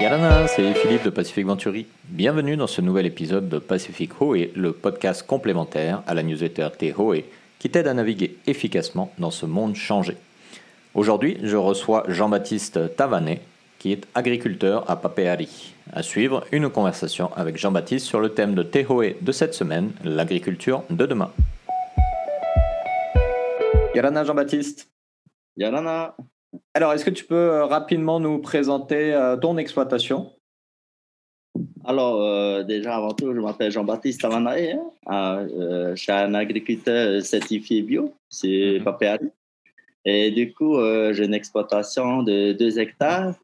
Yarana, c'est Philippe de Pacific Venturi. Bienvenue dans ce nouvel épisode de Pacific Hoe, le podcast complémentaire à la newsletter Te qui t'aide à naviguer efficacement dans ce monde changé. Aujourd'hui, je reçois Jean-Baptiste Tavanet, qui est agriculteur à Papeari. À suivre, une conversation avec Jean-Baptiste sur le thème de Te de cette semaine, l'agriculture de demain. Yarana Jean-Baptiste. Yarana. Alors, est-ce que tu peux rapidement nous présenter ton exploitation ? Alors, déjà, avant tout, je m'appelle Jean-Baptiste Tavanae. Je suis un agriculteur certifié bio, c'est Papeari. Et du coup, j'ai une exploitation de 2 hectares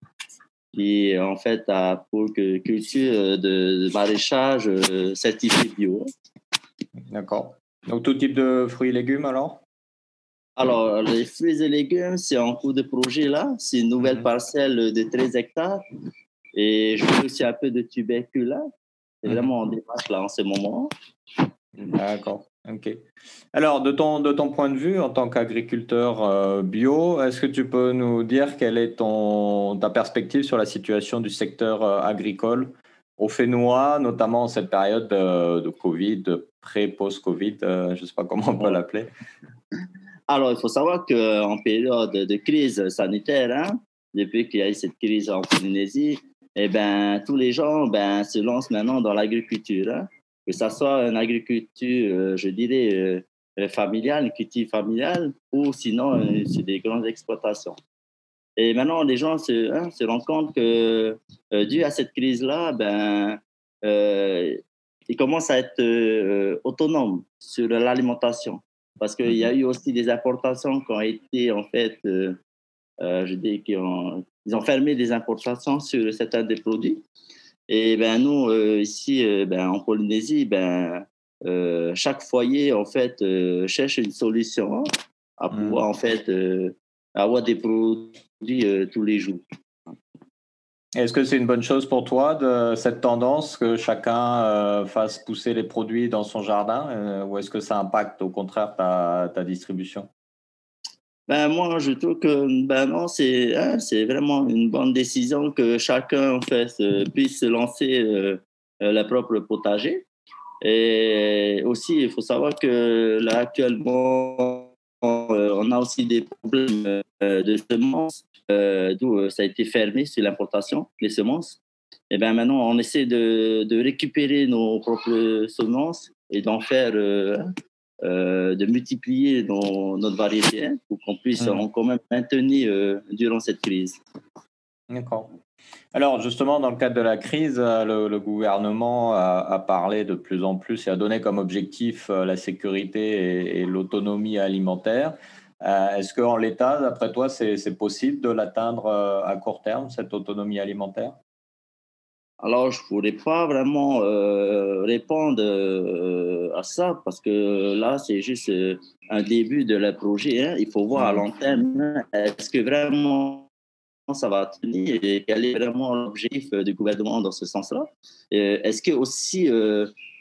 qui, en fait, a pour culture de maraîchage certifié bio. D'accord. Donc, tout type de fruits et légumes, alors ? Alors, les fruits et légumes, c'est en cours de projet, là. C'est une nouvelle parcelle de 13 hectares. Et je fais aussi un peu de tubercules, là. C'est vraiment en démarche, là, en ce moment. D'accord. Ok. Alors, de ton point de vue, en tant qu'agriculteur bio, est-ce que tu peux nous dire quelle est ta perspective sur la situation du secteur agricole au Fénois, notamment en cette période de Covid, de pré-post-Covid, je ne sais pas comment on peut l'appeler. Alors, il faut savoir qu'en période de crise sanitaire, depuis qu'il y a eu cette crise en Polynésie, tous les gens se lancent maintenant dans l'agriculture. Que ce soit une agriculture, je dirais, familiale, une culture familiale, ou sinon, c'est des grandes exploitations. Et maintenant, les gens se rendent compte que, dû à cette crise-là, ils commencent à être autonomes sur l'alimentation. Parce qu'il y a eu aussi des importations qui ont été, en fait, je dis qu'ils ont fermé des importations sur certains des produits. Et nous, ici, en Polynésie, chaque foyer, en fait, cherche une solution à pouvoir, en fait, avoir des produits tous les jours. Est-ce que c'est une bonne chose pour toi, de cette tendance, que chacun fasse pousser les produits dans son jardin, ou est-ce que ça impacte au contraire ta distribution ? Moi, je trouve que non, c'est vraiment une bonne décision que chacun, en fait, puisse se lancer leur propre potager. Et aussi, il faut savoir que là, actuellement, on a aussi des problèmes de semences, d'où ça a été fermé sur l'importation des semences. Et maintenant, on essaie de récupérer nos propres semences et d'en faire, de multiplier notre variété pour qu'on puisse quand même maintenir durant cette crise. D'accord. Alors justement, dans le cadre de la crise, le gouvernement a parlé de plus en plus et a donné comme objectif la sécurité et l'autonomie alimentaire. Est-ce qu'en l'état, d'après toi, c'est possible de l'atteindre à court terme, cette autonomie alimentaire ? Alors, je ne pourrais pas vraiment répondre à ça parce que là, c'est juste un début de le projet. Il faut voir à long terme, est-ce que vraiment ça va tenir et quel est vraiment l'objectif du gouvernement dans ce sens-là. Est-ce que aussi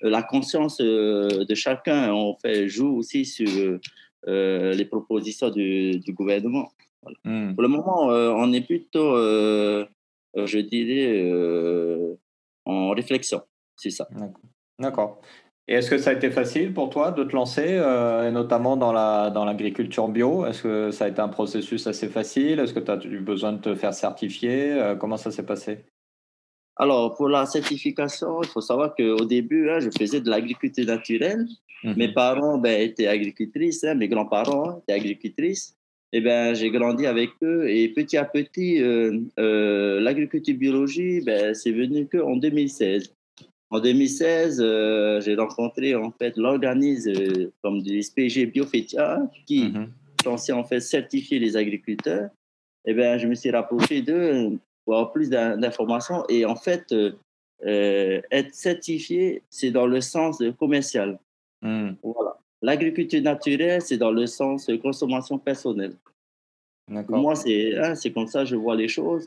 la conscience de chacun en fait, joue aussi sur les propositions du gouvernement. Voilà. Pour le moment, on est plutôt, je dirais, en réflexion, c'est ça. D'accord. Et est-ce que ça a été facile pour toi de te lancer, et notamment dans l'agriculture bio ? Est-ce que ça a été un processus assez facile ? Est-ce que tu as eu besoin de te faire certifier ? Comment ça s'est passé ? Alors, pour la certification, il faut savoir qu'au début, je faisais de l'agriculture naturelle. Mes parents étaient agricultrices, mes grands-parents étaient agricultrices. Et j'ai grandi avec eux et petit à petit, l'agriculture biologie, c'est venu qu'en 2016. En 2016, j'ai rencontré en fait l'organisme comme du SPG Biofetia qui est censé en fait certifier les agriculteurs. Je me suis rapproché d'eux pour avoir plus d'informations. Et en fait, être certifié, c'est dans le sens commercial. Voilà. L'agriculture naturelle, c'est dans le sens consommation personnelle. Pour moi, c'est comme ça que je vois les choses.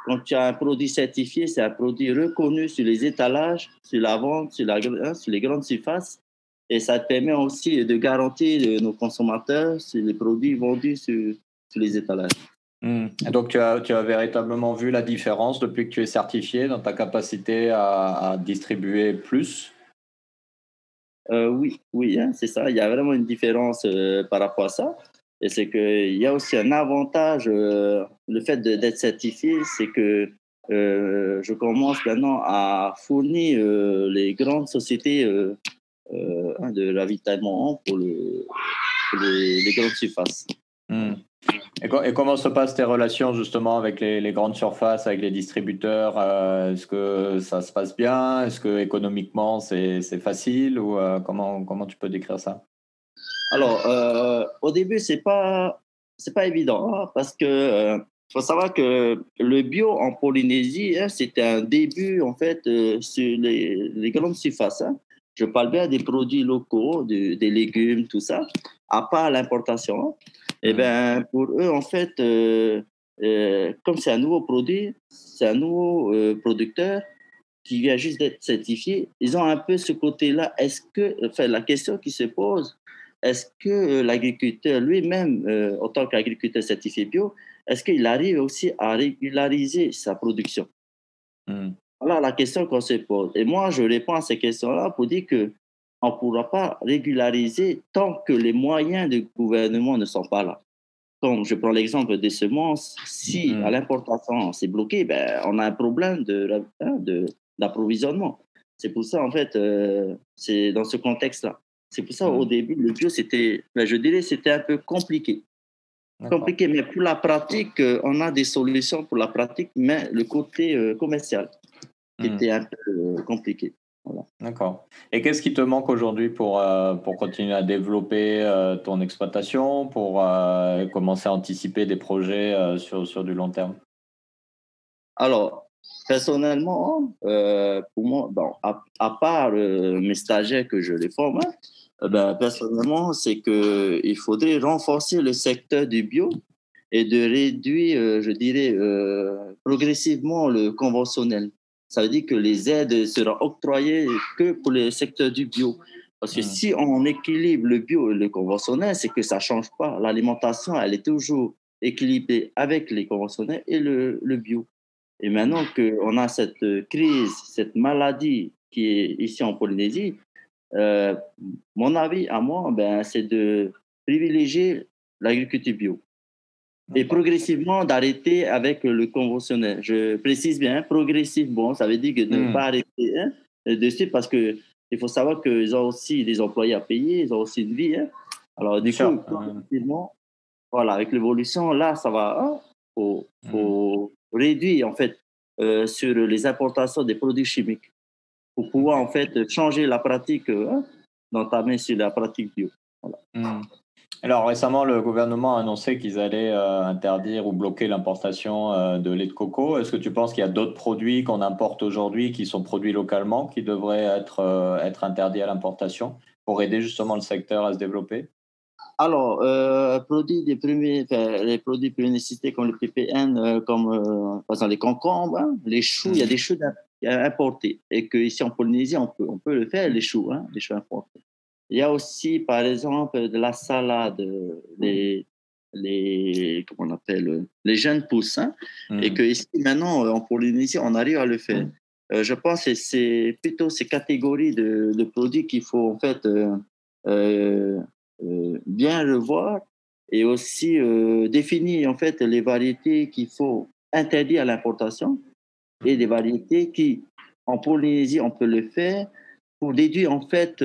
Quand tu as un produit certifié, c'est un produit reconnu sur les étalages, sur la vente, sur les grandes surfaces. Et ça te permet aussi de garantir nos consommateurs sur les produits vendus sur les étalages. Et donc, tu as véritablement vu la différence depuis que tu es certifié dans ta capacité à distribuer plus? Oui, oui, hein, c'est ça. Il y a vraiment une différence par rapport à ça. Et c'est qu'il y a aussi un avantage, le fait d'être certifié, c'est que je commence maintenant à fournir les grandes sociétés hein, de ravitaillement pour les grandes surfaces. Mmh. Et comment se passent tes relations justement avec les grandes surfaces, avec les distributeurs? Est-ce que ça se passe bien? Est-ce que économiquement c'est facile ou comment tu peux décrire ça? Alors, au début, c'est pas évident hein, parce que faut savoir que le bio en Polynésie, hein, c'était un début en fait sur les grandes surfaces. Hein. Je parle bien des produits locaux, des légumes, tout ça, à part l'importation. Et Mmh. ben pour eux en fait, comme c'est un nouveau produit, c'est un nouveau producteur qui vient juste d'être certifié, ils ont un peu ce côté-là. Est-ce que, enfin, la question qui se pose, est-ce que l'agriculteur lui-même, en tant qu'agriculteur certifié bio, est-ce qu'il arrive aussi à régulariser sa production? Mmh. Voilà la question qu'on se pose. Et moi, je réponds à ces questions-là pour dire que on ne pourra pas régulariser tant que les moyens du gouvernement ne sont pas là. Comme je prends l'exemple des semences, si à Mmh. l'importation c'est bloqué, ben, on a un problème d'approvisionnement. C'est pour ça, en fait, c'est dans ce contexte-là. C'est pour ça, au Mmh. début, le bio, c'était, ben, je dirais, c'était un peu compliqué. D'accord. Compliqué, mais pour la pratique, on a des solutions pour la pratique, mais le côté commercial, qui Mmh. était un peu compliqué. Voilà. D'accord. Et qu'est-ce qui te manque aujourd'hui pour continuer à développer, ton exploitation, pour, commencer à anticiper des projets, sur du long terme? Alors, personnellement, pour moi, bon, à part mes stagiaires que je les forme, hein, Mmh. ben, personnellement, c'est qu'il faudrait renforcer le secteur du bio et de réduire, je dirais, progressivement le conventionnel. Ça veut dire que les aides seront octroyées que pour le secteur du bio. Parce que Mmh. si on équilibre le bio et le conventionnel, c'est que ça ne change pas. L'alimentation, elle est toujours équilibrée avec les conventionnels et le bio. Et Mmh. maintenant qu'on a cette crise, cette maladie qui est ici en Polynésie, euh, mon avis à moi, ben, c'est de privilégier l'agriculture bio et D'accord. progressivement d'arrêter avec le conventionnel. Je précise bien, progressivement, ça veut dire que de ne Mmh. pas arrêter hein, dessus parce que il faut savoir qu'ils ont aussi des employés à payer, ils ont aussi une vie. Hein. Alors Bien du coup, sûr. progressivement, voilà, avec l'évolution, là, ça va. Hein, Mmh. faut réduire en fait sur les importations des produits chimiques pour pouvoir OK. en fait changer la pratique, hein, d'entamer sur la pratique bio. Voilà. Mmh. Alors récemment, le gouvernement a annoncé qu'ils allaient, interdire ou bloquer l'importation, de lait de coco. Est-ce que tu penses qu'il y a d'autres produits qu'on importe aujourd'hui qui sont produits localement, qui devraient être interdits à l'importation pour aider justement le secteur à se développer? Alors, les produits de première nécessité comme le PPN, comme par exemple les concombres, hein, les choux, il y a Mmh. des choux importés et qu'ici en Polynésie, on peut le faire, hein, les choux importés. Il y a aussi, par exemple, de la salade, comment on appelle, les jeunes pousses, hein, et Mmh. que ici, maintenant, en Polynésie, on arrive à le faire. Je pense que c'est plutôt ces catégories de produits qu'il faut, en fait, euh, bien revoir et aussi définir, en fait, les variétés qu'il faut interdire à l'importation et des Mmh. variétés qui, en Polynésie, on peut le faire pour déduire en fait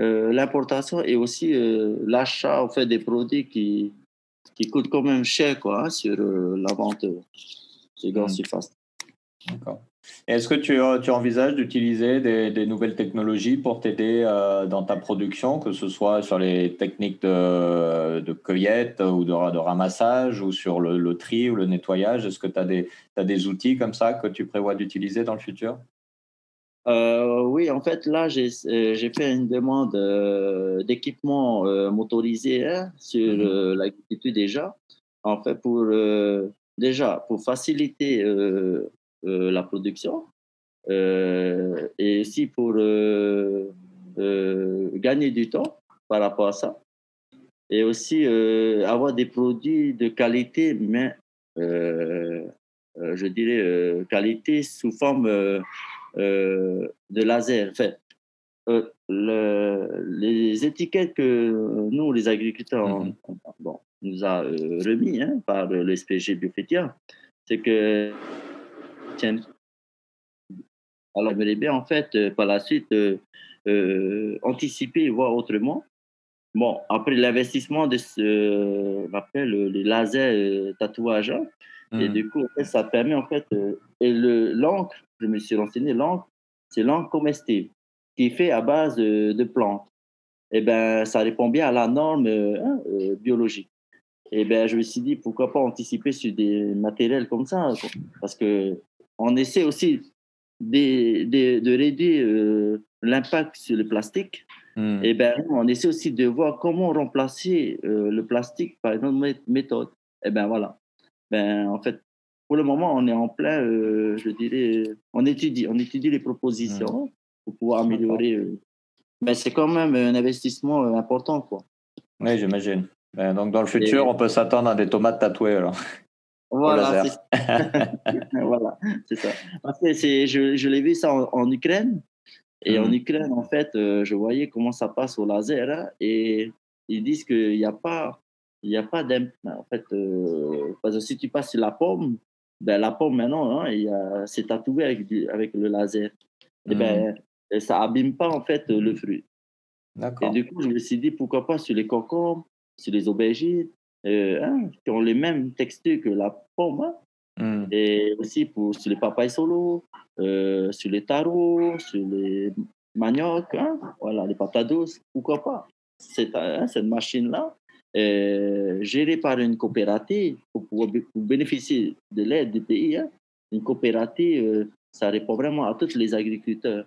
l'importation et aussi l'achat en fait des produits qui coûtent quand même cher quoi hein, sur la vente de grande Mmh. surface. D'accord. Et est-ce que tu envisages d'utiliser des nouvelles technologies pour t'aider, dans ta production, que ce soit sur les techniques de cueillette ou de ramassage ou sur le tri ou le nettoyage? Est-ce que tu as des outils comme ça que tu prévois d'utiliser dans le futur? Oui, en fait, là, j'ai fait une demande d'équipement motorisé hein, sur Mmh. l'agriculture déjà, en fait, déjà, pour faciliter la production et aussi pour gagner du temps par rapport à ça et aussi avoir des produits de qualité, mais je dirais, qualité sous forme de laser. Enfin, les étiquettes que nous, les agriculteurs, nous a remis par le SPG Biofetia, c'est que alors j'aimerais bien en fait par la suite anticiper et voir autrement. Bon, après l'investissement de on appelle les lasers tatouage, et du coup en fait, ça permet en fait et l'encre, je me suis renseigné, l'encre, c'est l'encre comestible qui est fait à base de plantes. Et ben ça répond bien à la norme biologique. Et ben je me suis dit pourquoi pas anticiper sur des matériels comme ça, quoi. Parce que on essaie aussi de réduire l'impact sur le plastique. Et ben on essaie aussi de voir comment remplacer le plastique par une autre méthode. Et ben voilà. Ben en fait, pour le moment, on est en plein, je dirais, on étudie les propositions pour pouvoir améliorer. Mais c'est quand même un investissement important, quoi. Oui, j'imagine. Donc, dans le futur, Et on peut s'attendre à des tomates tatouées, alors, au voilà, laser. voilà, c'est ça. Parce que je l'ai vu ça en Ukraine. Et en Ukraine, en fait, je voyais comment ça passe au laser, et ils disent qu'il n'y a pas, d'impact. En fait, parce que si tu passes sur la pomme, ben la pomme maintenant, c'est tatoué avec le laser. Et ben, ça abîme pas en fait le fruit. Et D'accord. du coup, je me suis dit pourquoi pas sur les concombres, sur les aubergines, qui ont les mêmes textures que la pomme, et aussi sur les papayes solo, sur les tarots, sur les maniocs, voilà, les patates douces, pourquoi pas. Cette machine-là, gérée par une coopérative, pour bénéficier de l'aide du pays, une coopérative, ça répond vraiment à tous les agriculteurs.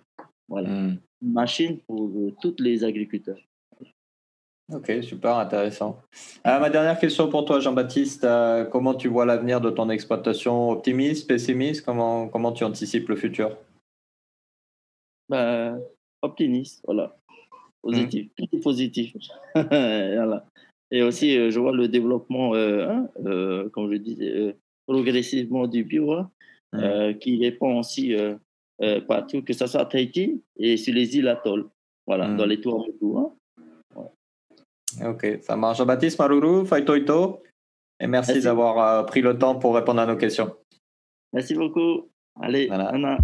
Voilà. Une machine pour tous les agriculteurs. Ok, super intéressant. Ma dernière question pour toi, Jean-Baptiste. Comment tu vois l'avenir de ton exploitation? Optimiste, pessimiste? Comment tu anticipes le futur? Ben, optimiste, voilà. Positif, tout est positif. Voilà. Et aussi, je vois le développement, comme je disais, progressivement du bio, qui répond aussi partout, que ce soit à Tahiti et sur les îles atolls, voilà, dans les tours de tout. Ok, ça marche. Jean-Baptiste Maruru, Faitoito, et merci Merci. d'avoir pris le temps pour répondre à nos questions. Merci beaucoup. Allez, Voilà. Anna.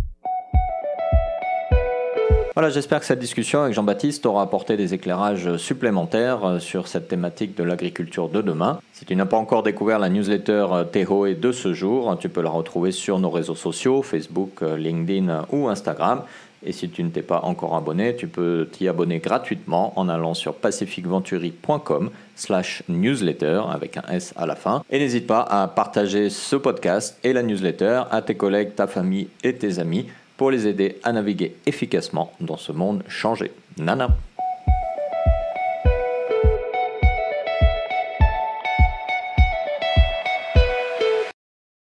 Voilà, j'espère que cette discussion avec Jean-Baptiste aura apporté des éclairages supplémentaires sur cette thématique de l'agriculture de demain. Si tu n'as pas encore découvert la newsletter Tehoe de ce jour, tu peux la retrouver sur nos réseaux sociaux, Facebook, LinkedIn ou Instagram. Et si tu ne t'es pas encore abonné, tu peux t'y abonner gratuitement en allant sur pacificventuri.com/newsletter avec un S à la fin. Et n'hésite pas à partager ce podcast et la newsletter à tes collègues, ta famille et tes amis pour les aider à naviguer efficacement dans ce monde changé. Nana.